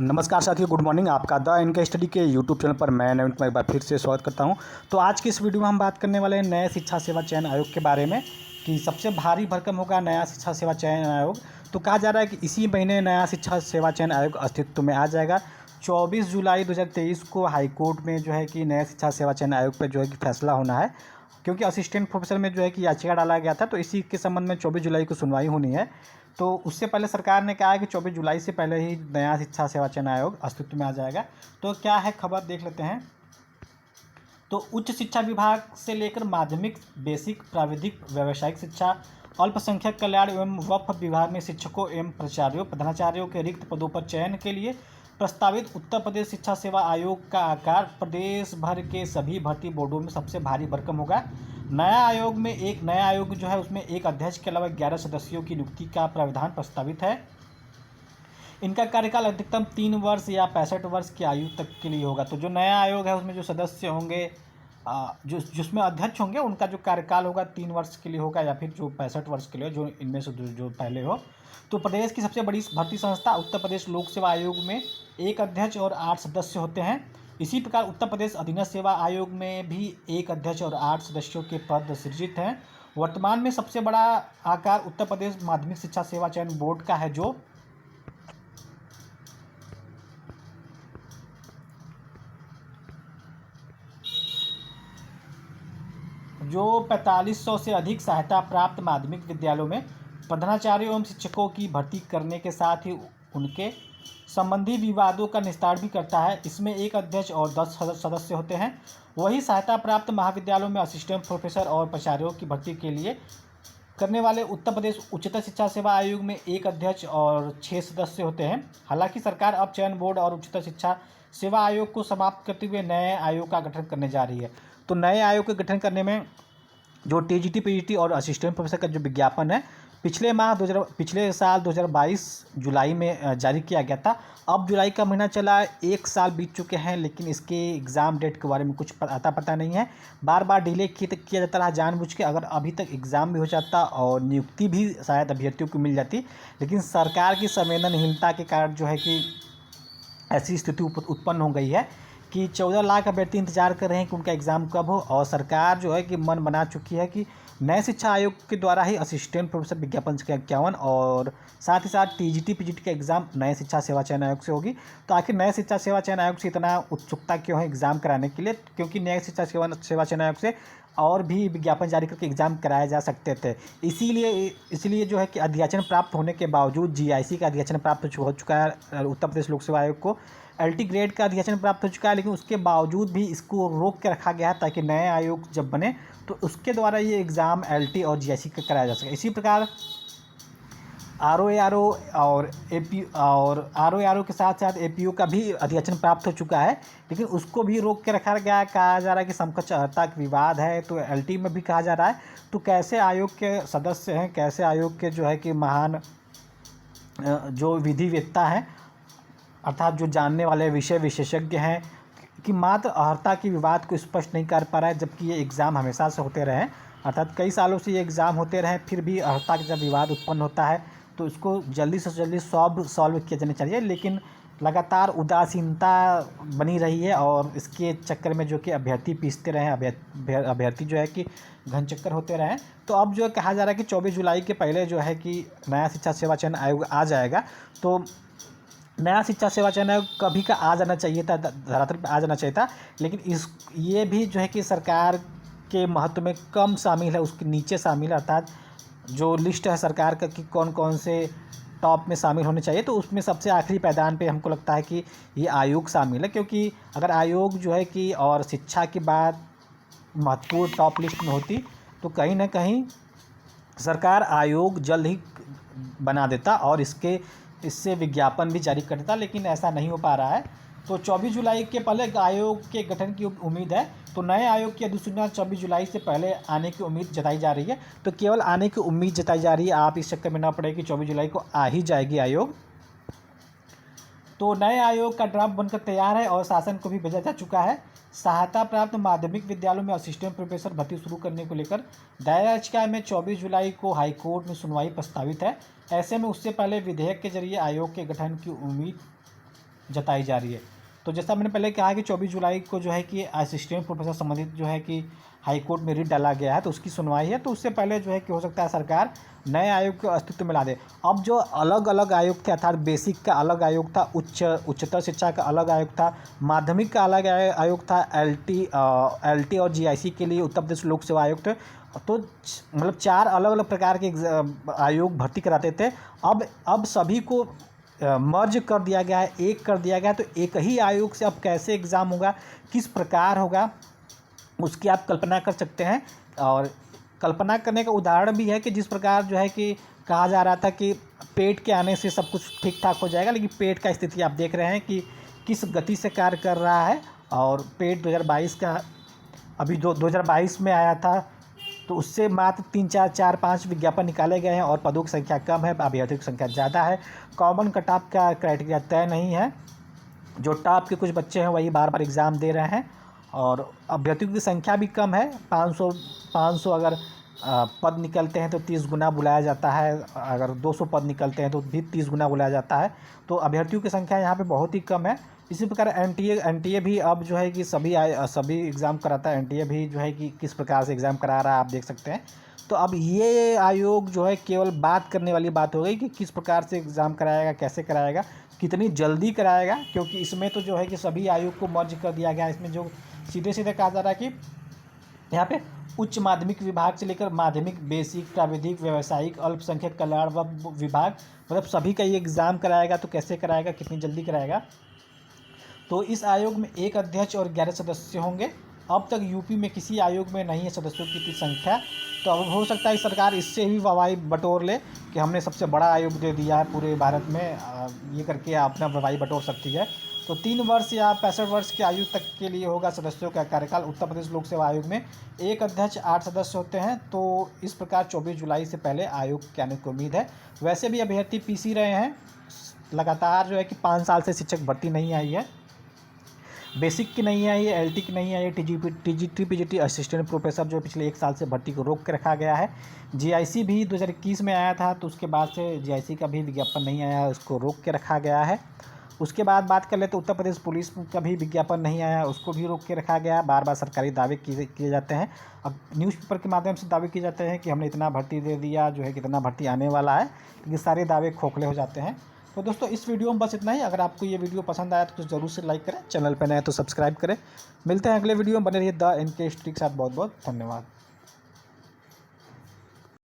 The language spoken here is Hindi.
नमस्कार साथियों, गुड मॉर्निंग। आपका द इनका स्टडी के यूट्यूब चैनल पर मैं नवीन कुमार एक बार फिर से स्वागत करता हूं। तो आज की इस वीडियो में हम बात करने वाले हैं नए शिक्षा सेवा चयन आयोग के बारे में कि सबसे भारी भरकम होगा नया शिक्षा सेवा चयन आयोग। तो कहा जा रहा है कि इसी महीने नया शिक्षा सेवा चयन आयोग अस्तित्व में आ जाएगा। 24 जुलाई 2023 को हाईकोर्ट में जो है कि नया शिक्षा सेवा चयन आयोग पर जो है कि फैसला होना है, क्योंकि असिस्टेंट प्रोफेसर में जो है कि याचिका डाला गया था। तो इसी के संबंध में 24 जुलाई को सुनवाई होनी है। तो उससे पहले सरकार ने कहा है कि 24 जुलाई से पहले ही नया शिक्षा सेवा चयन आयोग अस्तित्व में आ जाएगा। तो क्या है खबर, देख लेते हैं। तो उच्च शिक्षा विभाग से लेकर माध्यमिक, बेसिक, प्राविधिक, व्यावसायिक शिक्षा, अल्पसंख्यक कल्याण एवं वक्फ विभाग में शिक्षकों एवं प्राचार्यों, प्रधानाचार्यों के रिक्त पदों पर चयन के लिए प्रस्तावित उत्तर प्रदेश शिक्षा सेवा आयोग का आकार प्रदेश भर के सभी भर्ती बोर्डों में सबसे भारी भरकम होगा। नया आयोग जो है उसमें एक अध्यक्ष के अलावा 11 सदस्यों की नियुक्ति का प्रावधान प्रस्तावित है। इनका कार्यकाल अधिकतम 3 वर्ष या 65 वर्ष की आयु तक के लिए होगा। तो जो नया आयोग है उसमें जो सदस्य होंगे, जिसमें अध्यक्ष होंगे, उनका जो कार्यकाल होगा 3 वर्ष के लिए होगा या फिर जो 65 वर्ष के लिए, जो इनमें से जो पहले हो। तो प्रदेश की सबसे बड़ी भर्ती संस्था उत्तर प्रदेश लोक सेवा आयोग में एक अध्यक्ष और 8 सदस्य होते हैं। इसी प्रकार उत्तर प्रदेश अधीनस्थ सेवा आयोग में भी एक अध्यक्ष और 8 सदस्यों के पद सृजित हैं। वर्तमान में सबसे बड़ा आकार उत्तर प्रदेश माध्यमिक शिक्षा सेवा चयन बोर्ड का है, जो 4500 से अधिक सहायता प्राप्त माध्यमिक विद्यालयों में प्रधानाचार्यों एवं शिक्षकों की भर्ती करने के साथ ही उनके संबंधी विवादों का निस्तारण भी करता है। इसमें एक अध्यक्ष और 10 सदस्य होते हैं। वही सहायता प्राप्त महाविद्यालयों में असिस्टेंट प्रोफेसर और प्राचार्यों की भर्ती के लिए करने वाले उत्तर प्रदेश उच्चतर शिक्षा सेवा आयोग में एक अध्यक्ष और 6 सदस्य होते हैं। हालांकि सरकार अब चयन बोर्ड और उच्चतर शिक्षा सेवा आयोग को समाप्त करते हुए नए आयोग का गठन करने जा रही है। तो नए आयोग के गठन करने में जो टीजीटी, पीजीटी और असिस्टेंट प्रोफेसर का जो विज्ञापन है पिछले साल 2022 जुलाई में जारी किया गया था। अब जुलाई का महीना चला, 1 साल बीत चुके हैं, लेकिन इसके एग्ज़ाम डेट के बारे में कुछ पता नहीं है। बार बार डिले किया जाता रहा जानबूझ के। अगर अभी तक एग्ज़ाम भी हो जाता और नियुक्ति भी शायद अभ्यर्थियों को मिल जाती, लेकिन सरकार की संवेदनहीनता के कारण जो है कि ऐसी स्थिति उत्पन्न हो गई है कि 14 लाख अभ्यर्थी इंतजार कर रहे हैं कि उनका एग्ज़ाम कब हो। और सरकार जो है कि मन बना चुकी है कि नए शिक्षा आयोग के द्वारा ही असिस्टेंट प्रोफेसर विज्ञापन संख्या 51 और साथ ही साथ टीजीटी, पीजीटी का एग्ज़ाम नए शिक्षा सेवा चयन आयोग से होगी। तो आखिर नए शिक्षा सेवा चयन आयोग से इतना उत्सुकता क्यों है एग्ज़ाम कराने के लिए? क्योंकि नए शिक्षा सेवा चयन आयोग से और भी विज्ञापन जारी करके एग्ज़ाम कराए जा सकते थे। इसीलिए जो है कि अध्याचन प्राप्त होने के बावजूद, जीआईसी का अध्याचन प्राप्त हो चुका है उत्तर प्रदेश लोक सेवा आयोग को, एलटी ग्रेड का अध्याचन प्राप्त हो चुका है, लेकिन उसके बावजूद भी इसको रोक के रखा गया ताकि नए आयोग जब बने तो उसके द्वारा ये एग्ज़ाम एलटी और जीआईसी का कराया जा सके। इसी प्रकार आरओ और आरओ के साथ साथ एपीओ का भी अध्याचन प्राप्त हो चुका है, लेकिन उसको भी रोक के रखा गया। कहा जा रहा है कि समकक्ष अर्हता का विवाद है। तो एलटी में भी कहा जा रहा है। तो कैसे आयोग के सदस्य हैं, कैसे आयोग के जो है कि महान जो विधिवेत्ता हैं, अर्थात जो जानने वाले विषय विशेषज्ञ हैं, कि मात्र अर्हता के विवाद को स्पष्ट नहीं कर पा रहा है, जबकि ये एग्ज़ाम हमेशा से होते रहे, अर्थात कई सालों से ये एग्ज़ाम होते रहे, फिर भी अर्हता का जब विवाद उत्पन्न होता है तो इसको जल्दी से जल्दी सॉल्व किया जाना चाहिए। लेकिन लगातार उदासीनता बनी रही है और इसके चक्कर में जो कि अभ्यर्थी पीसते रहे, अभ्यर्थी जो है कि घन चक्कर होते रहे। तो अब जो कहा जा रहा है कि 24 जुलाई के पहले जो है कि नया शिक्षा सेवा चयन आयोग आ जाएगा। तो नया शिक्षा सेवा चयन आयोग कभी का आ जाना चाहिए था, धरातल पर आ जाना चाहिए था, लेकिन ये भी जो है कि सरकार के महत्व में कम शामिल है, उसके नीचे शामिल है। अर्थात जो लिस्ट है सरकार का कि कौन कौन से टॉप में शामिल होने चाहिए, तो उसमें सबसे आखिरी पायदान पे हमको लगता है कि ये आयोग शामिल है। क्योंकि अगर आयोग जो है कि और शिक्षा की बात महत्वपूर्ण टॉप लिस्ट में होती तो कहीं ना कहीं सरकार आयोग जल्द ही बना देता और इससे विज्ञापन भी जारी कर देता, लेकिन ऐसा नहीं हो पा रहा है। तो 24 जुलाई के पहले आयोग के गठन की उम्मीद है। तो नए आयोग की अधिसूचना 24 जुलाई से पहले आने की उम्मीद जताई जा रही है। तो केवल आने की उम्मीद जताई जा रही है, आप इस चक्कर में ना पड़े कि 24 जुलाई को आ ही जाएगी आयोग। तो नए आयोग का ड्राफ्ट बनकर तैयार है और शासन को भी भेजा जा चुका है। सहायता प्राप्त माध्यमिक विद्यालयों में असिस्टेंट प्रोफेसर भर्ती शुरू करने को लेकर दायर याचिका में 24 जुलाई को हाईकोर्ट में सुनवाई प्रस्तावित है। ऐसे में उससे पहले विधेयक के जरिए आयोग के गठन की उम्मीद जताई जा रही है। तो जैसा मैंने पहले कहा कि 24 जुलाई को जो है कि असिस्टेंट प्रोफेसर संबंधित जो है कि हाई कोर्ट में रिट डाला गया है, तो उसकी सुनवाई है। तो उससे पहले जो है कि हो सकता है सरकार नए आयोग के अस्तित्व में ला दे। अब जो अलग अलग आयोग थे, अर्थात बेसिक का अलग आयोग था, उच्चतर शिक्षा का अलग आयोग था, माध्यमिक का अलग आयोग था, एलटी और जीआईसी के लिए उत्तर प्रदेश लोक सेवा आयोग थे। तो मतलब 4 अलग अलग प्रकार के आयोग भर्ती कराते थे। अब सभी को मर्ज कर दिया गया है, एक कर दिया गया है। तो एक ही आयोग से अब कैसे एग्ज़ाम होगा, किस प्रकार होगा, उसकी आप कल्पना कर सकते हैं। और कल्पना करने का उदाहरण भी है कि जिस प्रकार जो है कि कहा जा रहा था कि पेट के आने से सब कुछ ठीक ठाक हो जाएगा, लेकिन पेट का स्थिति आप देख रहे हैं कि किस गति से कार्य कर रहा है। और पेट 2022 का अभी 2022 में आया था, तो उससे मात्र 3-4-5 विज्ञापन निकाले गए हैं और पदों की संख्या कम है, अभ्यर्थियों की संख्या ज़्यादा है। कॉमन कट ऑफ का क्राइटेरिया तय नहीं है, जो टॉप के कुछ बच्चे हैं वही बार बार एग्ज़ाम दे रहे हैं। और अभ्यर्थियों की संख्या भी कम है, 500 अगर पद निकलते हैं तो 30 गुना बुलाया जाता है, अगर 200 पद निकलते हैं तो भी 30 गुना बुलाया जाता है। तो अभ्यर्थियों की संख्या यहाँ पे बहुत ही कम है। इसी प्रकार एनटीए भी अब जो है कि सभी एग्ज़ाम कराता है। एनटीए भी जो है कि किस प्रकार से एग्ज़ाम करा रहा है, आप देख सकते हैं। तो अब ये आयोग जो है केवल बात करने वाली बात हो गई कि किस प्रकार से एग्ज़ाम कराएगा, कैसे कराएगा, कितनी जल्दी कराएगा, क्योंकि इसमें तो जो है कि सभी आयोग को मर्ज कर दिया गया है। इसमें जो सीधे सीधे कहा जा रहा है कि यहाँ पे उच्च माध्यमिक विभाग से लेकर माध्यमिक, बेसिक, प्राविधिक, व्यावसायिक, अल्पसंख्यक कल्याण विभाग, मतलब सभी का ये एग्ज़ाम कराएगा। तो कैसे कराएगा, कितनी जल्दी कराएगा। तो इस आयोग में 1 अध्यक्ष और 11 सदस्य होंगे। अब तक यूपी में किसी आयोग में नहीं है सदस्यों की इतनी संख्या। तो अब हो सकता है सरकार इससे ही वाहवाही बटोर ले कि हमने सबसे बड़ा आयोग दे दिया है पूरे भारत में, ये करके अपना वाहवाही बटोर सकती है। तो 3 वर्ष या 65 वर्ष की आयु तक के लिए होगा सदस्यों का कार्यकाल। उत्तर प्रदेश लोक सेवा आयोग में 1 अध्यक्ष 8 सदस्य होते हैं। तो इस प्रकार 24 जुलाई से पहले आयोग के आने की उम्मीद है। वैसे भी अभ्यर्थी पीसी रहे हैं लगातार, जो है कि 5 साल से शिक्षक भर्ती नहीं आई है, बेसिक की नहीं आई है, एलटी की नहीं आई है, टीजीटी पीजीटी असिस्टेंट प्रोफेसर जो पिछले 1 साल से भर्ती को रोक के रखा गया है। जीआईसी भी 2021 में आया था, तो उसके बाद से जीआईसी का भी विज्ञापन नहीं आया, उसको रोक के रखा गया है। उसके बाद बात कर ले तो उत्तर प्रदेश पुलिस का भी विज्ञापन नहीं आया, उसको भी रोक के रखा गया। बार बार सरकारी दावे किए जाते हैं, अब न्यूज़पेपर के माध्यम से दावे किए जाते हैं कि हमने इतना भर्ती दे दिया, जो है कितना भर्ती आने वाला है, लेकिन सारे दावे खोखले हो जाते हैं। तो दोस्तों इस वीडियो में बस इतना ही। अगर आपको ये वीडियो पसंद आया तो ज़रूर से लाइक करें, चैनल पर नए तो सब्सक्राइब करें। मिलते हैं अगले वीडियो में, बने रहिए द एनके हिस्ट्री के साथ। बहुत बहुत धन्यवाद।